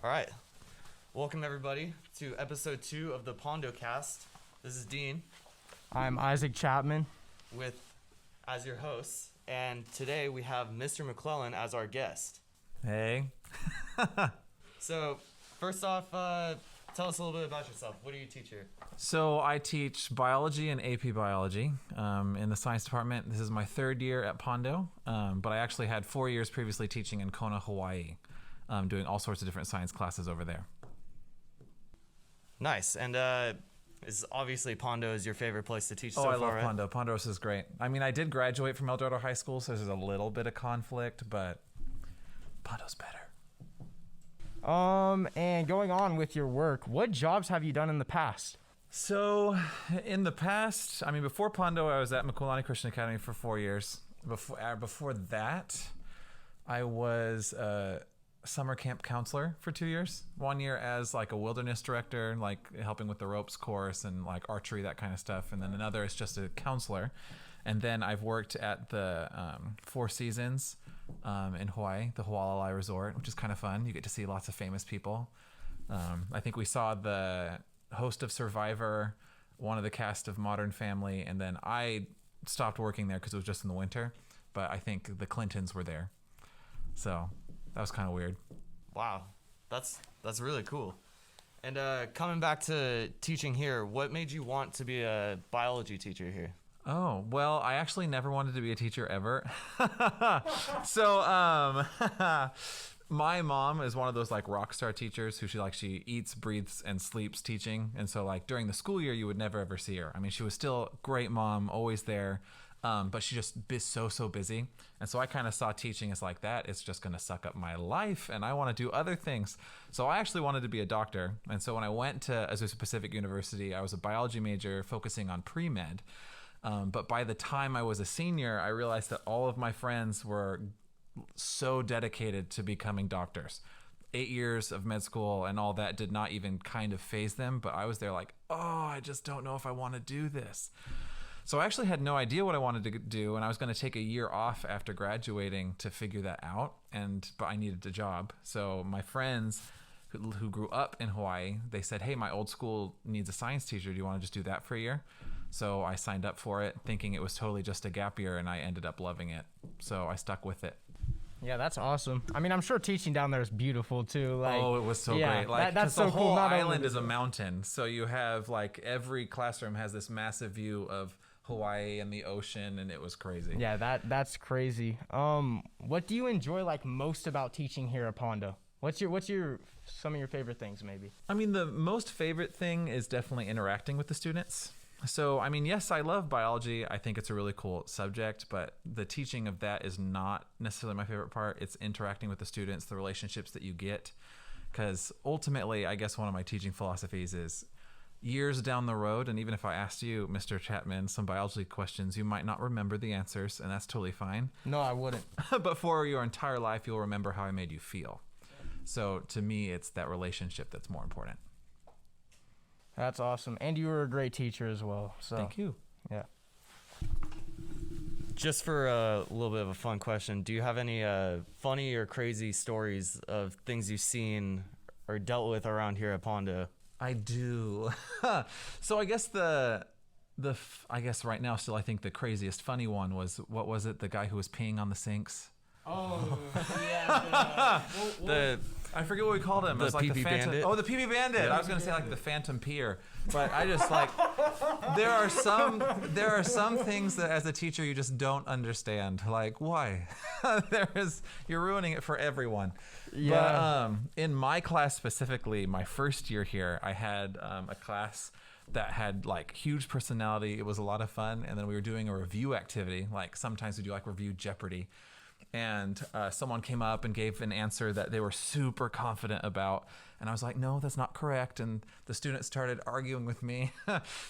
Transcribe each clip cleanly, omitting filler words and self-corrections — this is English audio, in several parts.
All right. Welcome, everybody, to Ep.2 of the Pondo cast. This is Dean. I'm Isaac Chapman. As your hosts. And today we have Mr. McClellan as our guest. Hey. So, first off, tell us a little bit about yourself. What do you teach here? So I teach biology and AP biology in the science department. This is my third year at Pondo, but I actually had 4 years previously teaching in Kona, Hawaii, doing all sorts of different science classes over there. Nice. And is obviously Pondo is your favorite place to teach so I far, love right? Pondo. Pondo's is great. I mean, I did graduate from El Dorado High School, so there's a little bit of conflict, but Pondo's better. And going on with your work, what jobs have you done in the past? So in the past, I mean, before Pondo, I was at McClellan Christian Academy for 4 years. Before that, I was a summer camp counselor for 2 years. 1 year as like a wilderness director, like helping with the ropes course and like archery, that kind of stuff. And then another is just a counselor. And then I've worked at the Four Seasons in Hawaii, the Hualalai Resort, which is kind of fun. You get to see lots of famous people. I think we saw the host of Survivor, one of the cast of Modern Family, and then I stopped working there because it was just in the winter. But I think the Clintons were there. So that was kind of weird. Wow. That's really cool. And coming back to teaching here, what made you want to be a biology teacher here? Oh, well, I actually never wanted to be a teacher ever. So, my mom is one of those like rock star teachers who she eats, breathes, and sleeps teaching. And so like during the school year, you would never ever see her. I mean, she was still a great mom, always there. But she just is so busy. And so I kind of saw teaching as like that. It's just going to suck up my life and I want to do other things. So I actually wanted to be a doctor. And so when I went to Azusa Pacific University, I was a biology major focusing on pre-med. But by the time I was a senior, I realized that all of my friends were so dedicated to becoming doctors. 8 years of med school and all that did not even kind of faze them. But I was there like, I just don't know if I want to do this. So I actually had no idea what I wanted to do, and I was going to take a year off after graduating to figure that out. But I needed a job. So my friends who grew up in Hawaii, they said, hey, my old school needs a science teacher. Do you want to just do that for a year? So I signed up for it thinking it was totally just a gap year, and I ended up loving it. So I stuck with it. Yeah, that's awesome. I mean, I'm sure teaching down there is beautiful too. Like, it was so great. Like, that's so the cool. whole island is a mountain. So you have like every classroom has this massive view of Hawaii and the ocean, and it was crazy. Yeah, that's crazy. What do you enjoy like most about teaching here at Pondo? What's your some of your favorite things maybe? I mean, the most favorite thing is definitely interacting with the students. So, I mean, yes, I love biology. I think it's a really cool subject, but the teaching of that is not necessarily my favorite part. It's interacting with the students, the relationships that you get. Because ultimately, I guess one of my teaching philosophies is years down the road, and even if I asked you, Mr. Chapman, some biology questions, you might not remember the answers, and that's totally fine. No, I wouldn't. But for your entire life, you'll remember how I made you feel. So to me, it's that relationship that's more important. That's awesome. And you were a great teacher as well. So Thank you. Yeah. Just for a little bit of a fun question, do you have any funny or crazy stories of things you've seen or dealt with around here at Pondo? I do. So I guess I guess right now still I think the craziest funny one was, what was it? The guy who was peeing on the sinks. Oh, yeah. I forget what we called him. It was like the pee-pee Phantom bandit? Oh, the pee-pee bandit. I was going to say like the Phantom Peer, but I just like there are some things that as a teacher you just don't understand. Like, why? You're ruining it for everyone. Yeah. But in my class specifically, my first year here, I had a class that had like huge personality. It was a lot of fun, and then we were doing a review activity. Like sometimes we do like review Jeopardy. And someone came up and gave an answer that they were super confident about. And I was like, no, that's not correct. And the students started arguing with me.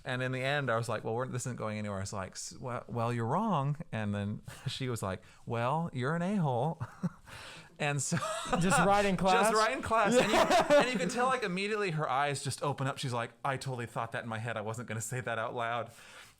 And in the end, I was like, well, this isn't going anywhere. I was like, well, you're wrong. And then she was like, well, you're an a-hole. And so just right in class. Just right in class. Yeah. And you can tell like immediately her eyes just open up. She's like, I totally thought that in my head. I wasn't going to say that out loud.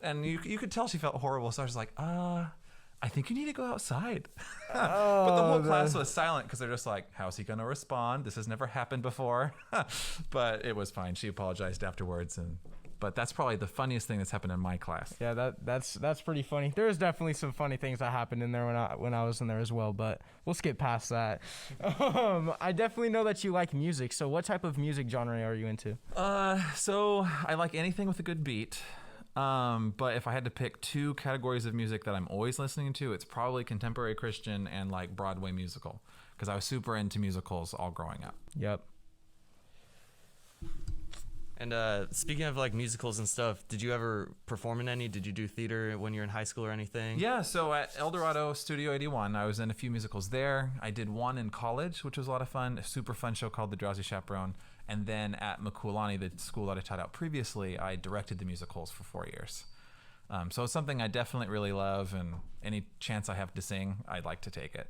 And you could tell she felt horrible. So I was like, I think you need to go outside. But the whole class was silent because they're just like, how's he going to respond? This has never happened before. But it was fine. She apologized afterwards. But that's probably the funniest thing that's happened in my class. Yeah, that's pretty funny. There's definitely some funny things that happened in there when I was in there as well, but we'll skip past that. I definitely know that you like music. So what type of music genre are you into? So I like anything with a good beat. But if I had to pick two categories of music that I'm always listening to, it's probably contemporary Christian and like Broadway musical, because I was super into musicals all growing up. Yep. And speaking of like musicals and stuff, did you ever perform in any? Did you do theater when you were in high school or anything? Yeah, so at El Dorado Studio 81, I was in a few musicals there. I did one in college, which was a lot of fun, a super fun show called The Drowsy Chaperone. And then at McClellan, the school that I taught out previously, I directed the musicals for 4 years. So it's something I definitely really love, and any chance I have to sing, I'd like to take it.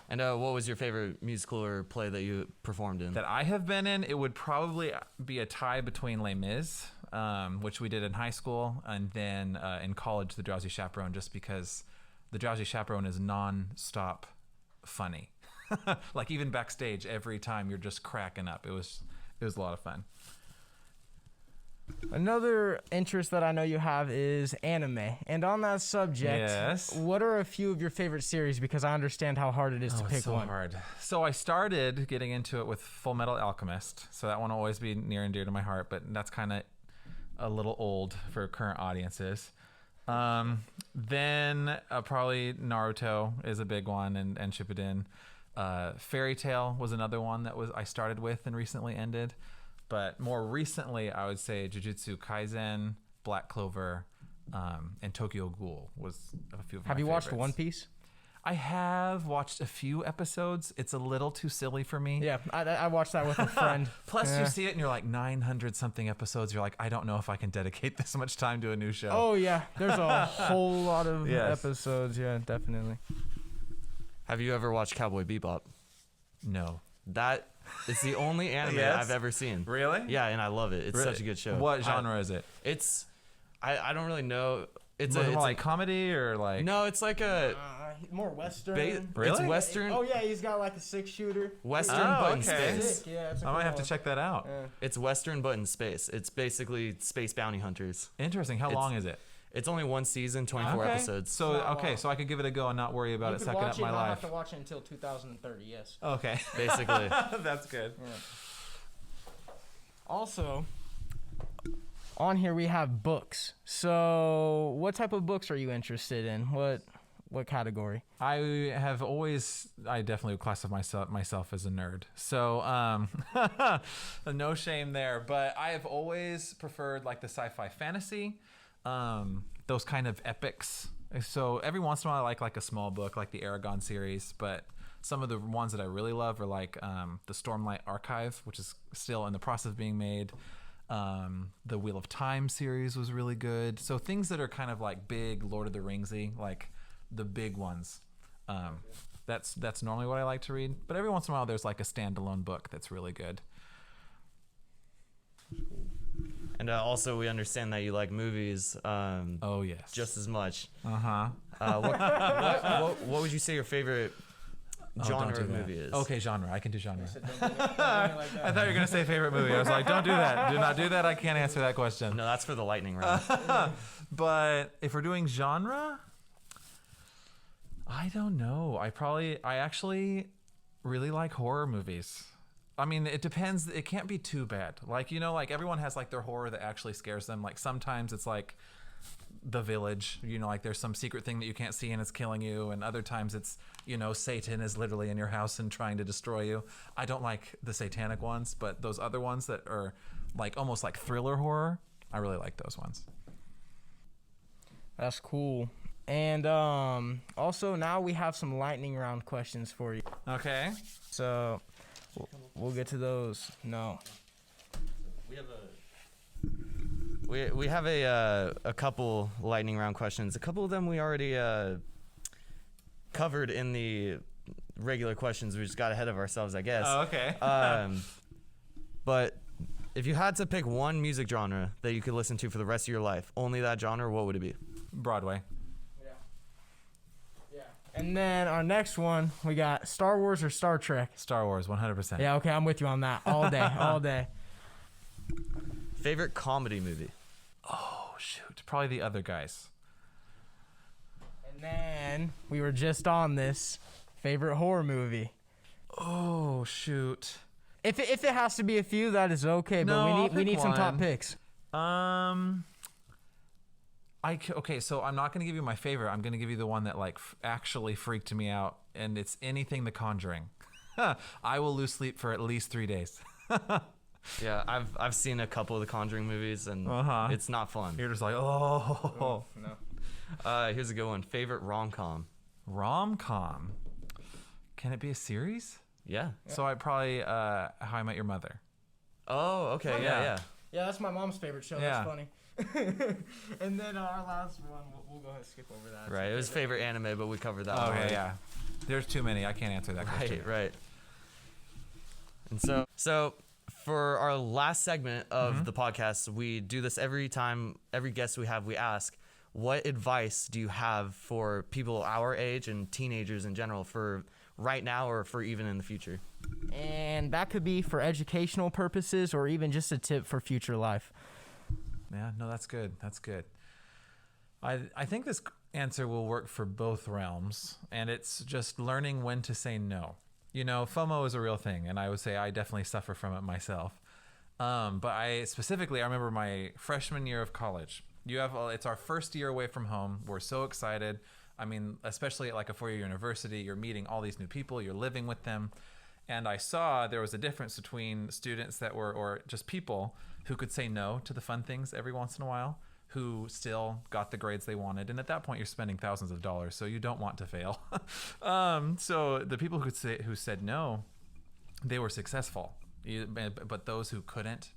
And what was your favorite musical or play that you performed in? That I have been in, it would probably be a tie between Les Mis, which we did in high school, and then in college, The Drowsy Chaperone, just because The Drowsy Chaperone is non-stop funny. Like even backstage, every time you're just cracking up. It was a lot of fun. Another interest that I know you have is anime. And on that subject, Yes. what are a few of your favorite series? Because I understand how hard it is to pick It's so one. hard. So I started getting into it with Full Metal Alchemist. So that one will always be near and dear to my heart, but that's kind of a little old for current audiences. Then probably Naruto is a big one, and Shippuden. Fairy Tail was another one that I started with and recently ended. But more recently, I would say Jujutsu Kaisen, Black Clover, and Tokyo Ghoul was a few of my Have you watched favorites. One Piece? I have watched a few episodes. It's a little too silly for me. Yeah, I watched that with a friend. Plus, Yeah. you see it and you're like 900 something episodes. You're like, I don't know if I can dedicate this much time to a new show. Oh, yeah. There's a whole lot of Yes. episodes. Yeah, definitely. Have you ever watched Cowboy Bebop? No. That is the only anime Yes? I've ever seen. Really? Yeah, and I love it. It's such a good show. What genre is it? It's I don't really know. It's More a, it's like comedy or like? no, it's like a More Western. It's Really? Western. Oh, yeah, he's got like a 6-shooter. Western, Oh, but in okay. space. Sick. Yeah, it's a I cool might have to one. check that out. Yeah. It's Western, but in space. It's basically space bounty hunters. Interesting. How It's- long is it? It's only one season, 24 Okay. episodes. So Not okay, long. so I could give it a go and not worry about You it could sucking watch up it, my not life. have to watch it until 2030, yes. Okay. Basically. That's good. Also, on here we have books. So, what type of books are you interested in? What category? I definitely would classify myself as a nerd. So, no shame there. But I have always preferred like the sci-fi fantasy, those kind of epics. So every once in a while I like a small book like the Aragon series, but some of the ones that I really love are like the Stormlight Archive, which is still in the process of being made. The Wheel of Time series was really good. So things that are kind of like big Lord of the Ringsy, like the big ones. That's normally what I like to read. But every once in a while there's like a standalone book that's really good. And also, we understand that you like movies Oh yes. just as much. Uh-huh. What would you say your favorite genre Don't do of that. movie is? Okay, genre. I can do genre. Don't do it like I thought you were gonna say favorite movie. I was like, don't do that. Do not do that. I can't answer that question. No, that's for the lightning round. But if we're doing genre, I don't know. I actually really like horror movies. I mean, it depends. It can't be too bad. Like, like everyone has like their horror that actually scares them. Like sometimes it's like The Village, like there's some secret thing that you can't see and it's killing you. And other times it's, Satan is literally in your house and trying to destroy you. I don't like the satanic ones, but those other ones that are like almost like thriller horror, I really like those ones. That's cool. And also now we have some lightning round questions for you. Okay. So we'll get to those. No. We have a couple lightning round questions. A couple of them we already covered in the regular questions. We just got ahead of ourselves, I guess. Oh, okay. But if you had to pick one music genre that you could listen to for the rest of your life, only that genre, what would it be? Broadway. And then our next one, we got Star Wars or Star Trek. Star Wars, 100%. Yeah, okay, I'm with you on that. All day, all day. Favorite comedy movie? Oh, shoot. Probably The Other Guys. And then we were just on this. Favorite horror movie. Oh, shoot. If it has to be a few, that is okay. No, But I'll we pick need some top one. picks. Okay, so I'm not going to give you my favorite. I'm going to give you the one that like actually freaked me out, and it's anything The Conjuring. I will lose sleep for at least 3 days. Yeah, I've seen a couple of the Conjuring movies, and it's not fun. You're just like, oh. No. Here's a good one. Favorite rom-com? Rom-com. Can it be a series? Yeah. So I probably How I Met Your Mother. Oh, okay. Oh, Yeah, yeah. yeah. Yeah, that's my mom's favorite show. Yeah. That's funny. And then our last one, we'll go ahead and skip over that. Right. It was favorite anime, but we covered that one Okay, already. yeah. There's too many. I can't answer that question. Right. And so for our last segment of the podcast, we do this every time, every guest we have, we ask, what advice do you have for people our age and teenagers in general for right now or for even in the future? And that could be for educational purposes or even just a tip for future life. Yeah, no, that's good. That's good. I think this answer will work for both realms, and it's just learning when to say no. You know, FOMO is a real thing, and I would say I definitely suffer from it myself. But I remember my freshman year of college. It's our first year away from home. We're so excited. I mean, especially at like a 4-year university, you're meeting all these new people, you're living with them. And I saw there was a difference between students that were, or just people who could say no to the fun things every once in a while, who still got the grades they wanted. And at that point, you're spending thousands of dollars, so you don't want to fail. So the people who said no, they were successful. But those who couldn't,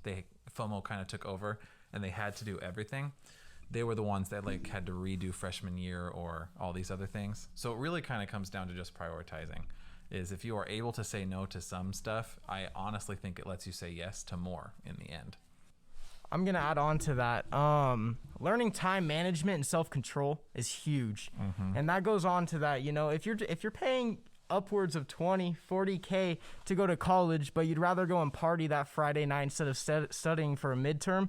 FOMO kind of took over, and they had to do everything. They were the ones that like had to redo freshman year or all these other things. So it really kind of comes down to just prioritizing. Is if you are able to say no to some stuff, I honestly think it lets you say yes to more in the end. I'm going to add on to that. Learning time management and self-control is huge. And that goes on to that, you know, if you're paying upwards of 20, 40K to go to college, but you'd rather go and party that Friday night instead of studying for a midterm,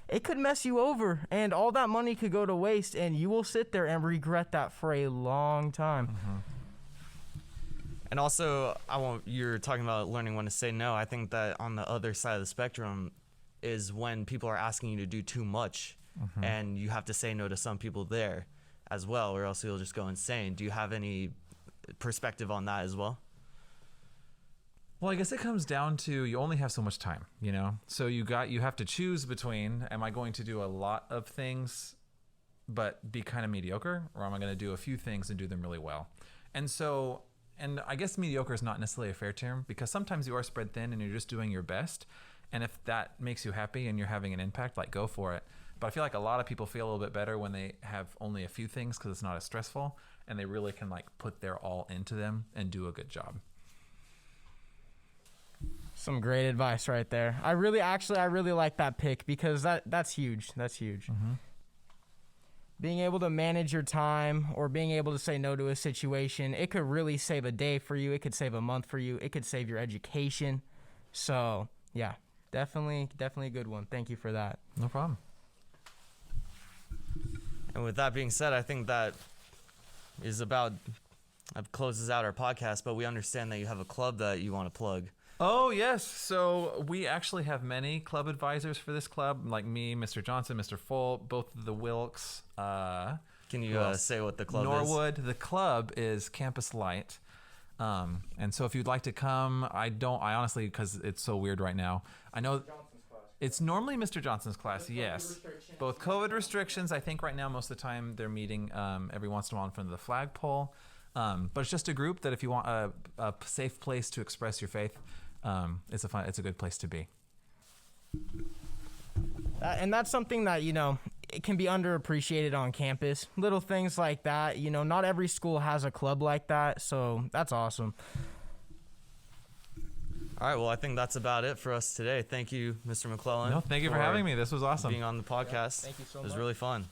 it could mess you over, and all that money could go to waste, and you will sit there and regret that for a long time. And also, you're talking about learning when to say no. I think that on the other side of the spectrum is when people are asking you to do too much, and you have to say no to some people there as well, or else you'll just go insane. Do you have any perspective on that as well? Well, I guess it comes down to you only have so much time, you know? So you have to choose between, am I going to do a lot of things but be kind of mediocre, or am I going to do a few things and do them really well? And I guess mediocre is not necessarily a fair term, because sometimes you are spread thin and you're just doing your best. And if that makes you happy and you're having an impact, like, go for it. But I feel like a lot of people feel a little bit better when they have only a few things because it's not as stressful, and they really can like put their all into them and do a good job. Some great advice right there. I really like that pick, because that's huge. That's huge. Being able to manage your time or being able to say no to a situation, it could really save a day for you. It could save a month for you. It could save your education. So, yeah, definitely a good one. Thank you for that. No problem. And with that being said, I think that closes out our podcast, but we understand that you have a club that you want to plug. Oh, yes. So we actually have many club advisors for this club, like me, Mr. Johnson, Mr. Folt, both of the Wilkes. Can you say what the club is? Norwood. The club is Campus Light. And so if you'd like to come, I honestly, because it's so weird right now, I know it's normally Mr. Johnson's class, yes. Both COVID restrictions. I think right now, most of the time, they're meeting every once in a while in front of the flagpole. But it's just a group that if you want a safe place to express your faith, it's a good place to be. And that's something that, you know, it can be underappreciated on campus. Little things like that, you know, not every school has a club like that, so that's awesome. All right, well, I think that's about it for us today. Thank you, Mr. McClellan. No, thank you for having me. This was awesome. Being on the podcast. Thank you so It was much. really fun.